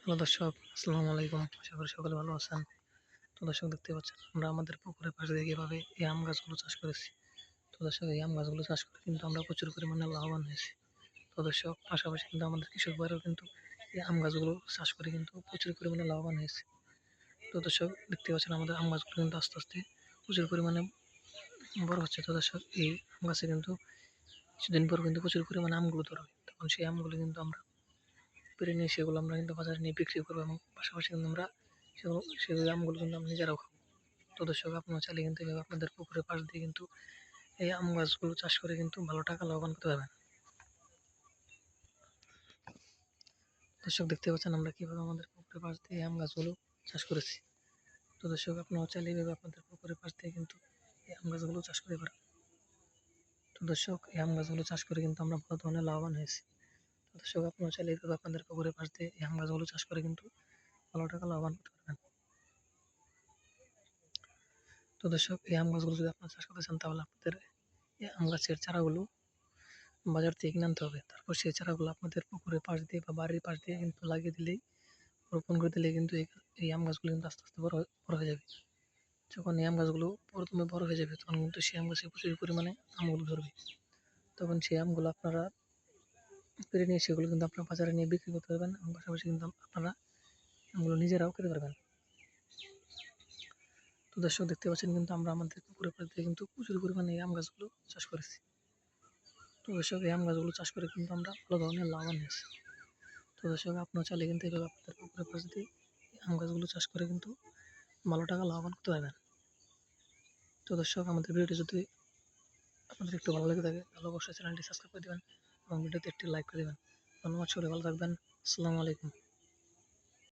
Hello দর্শক, আসসালামু আলাইকুম। আশা করি সকলে ভালো আছেন। তো দর্শক দেখতে পাচ্ছেন আমরা আমাদের পুকুরের পাশে দিয়ে এভাবে এই আম গাছগুলো চাষ করেছি। তো দর্শক এই আম গাছগুলো চাষ করে কিন্তু আমরা প্রচুর পরিমাণে লাভবান হয়েছি। তো দর্শক পাশাপাশি কিন্তু আমাদের কৃষক ভাইরাও কিন্তু এই আম গাছগুলো চাষ করে কিন্তু প্রচুর পরিমাণে লাভবান হয়েছে। তো দর্শক দেখতে পাচ্ছেন আমাদের আম গাছগুলো কিন্তু আস্তে আস্তে প্রচুর পরিমাণে বড় হচ্ছে। তো দর্শক এই আম গাছে কিন্তু কিছুদিন পর কিন্তু প্রচুর পরিমাণে আমগুলো ধরবে। তখন সেই আমগুলো কিন্তু আমরা পেড়ে নিয়ে সেগুলো আমরা কিন্তু বাজারে নিয়ে বিক্রি করবো এবং পাশাপাশি কিন্তু আমরা সেই আমগুলো কিন্তু আমরা নিজেরাও খাবো। তো দর্শক আপনারা চাইলে কিন্তু এভাবে আপনাদের পুকুরের পাশ দিয়ে কিন্তু এই আম গাছগুলো চাষ করে কিন্তু ভালো টাকা লাভবান করতে পারবেন। দর্শক দেখতে পাচ্ছেন আমরা কীভাবে আমাদের পুকুরের পাশ দিয়ে আম গাছগুলো চাষ করেছি। তো দর্শক আপনারা চাইলে এভাবে আপনাদের পুকুরের পাশ দিয়ে কিন্তু এই আম গাছগুলো চাষ করতে পারেন। তো দর্শক এই আম গাছগুলো চাষ করে কিন্তু আমরা ভালো ধরনের লাভবান হয়েছি। তো দর্শক আপনারা চাইলে এভাবে আপনাদের পুকুরের পাশ দিয়ে এই আম গাছগুলো চাষ করে কিন্তু ভালো টাকা লাভবান করতে পারবেন। তো দর্শক এই আম গাছগুলো যদি আপনারা চাষ করতে চান তাহলে আপনাদের এই আম গাছের চারাগুলো বাজার থেকে কিনে আনতে হবে। তারপর সেই চারাগুলো আপনাদের পুকুরের পাশ দিয়ে বা বাড়ির পাশ দিয়ে কিন্তু লাগিয়ে দিলেই রোপণ করে দিলেই কিন্তু এই আম গাছগুলো কিন্তু আস্তে আস্তে বড় হয়ে যাবে। যখন এই আম গাছগুলো প্রথমে বড় হয়ে যাবে তখন কিন্তু সেই আম গাছে প্রচুর পরিমাণে আমগুলো ধরবে। তখন সেই আমগুলো আপনারা পেড়ে নিয়ে সেগুলো কিন্তু আপনারা বাজারে নিয়ে বিক্রি করতে পারবেন এবং পাশাপাশি কিন্তু আপনারা আমগুলো নিজেরাও খেতে পারবেন। তো দর্শক দেখতে পাচ্ছেন কিন্তু আমরা আমাদের পুকুরের পাশ দিয়ে কিন্তু প্রচুর পরিমাণে এই আম গাছগুলো চাষ করেছি। তো দর্শক এই আম গাছগুলো চাষ করে কিন্তু আমরা ভালো ধরনের লাভবান হয়েছি। তো দর্শক আপনারা চাইলে কিন্তু এভাবে আপনাদের পুকুরের পাশ দিয়ে এই আম গাছগুলো চাষ করে কিন্তু ভালো টাকা লাভবান করতে পারবেন। তো দর্শক আমাদের ভিডিওটি যদি আপনাদের একটু ভালো লেগে থাকে তাহলে অবশ্যই চ্যানেলটি সাবস্ক্রাইব করে দেবেন এবং ভিডিওতে একটি লাইক করে দেবেন। ধন্যবাদ, সবাই ভালো থাকবেন। আসসালামু আলাইকুম।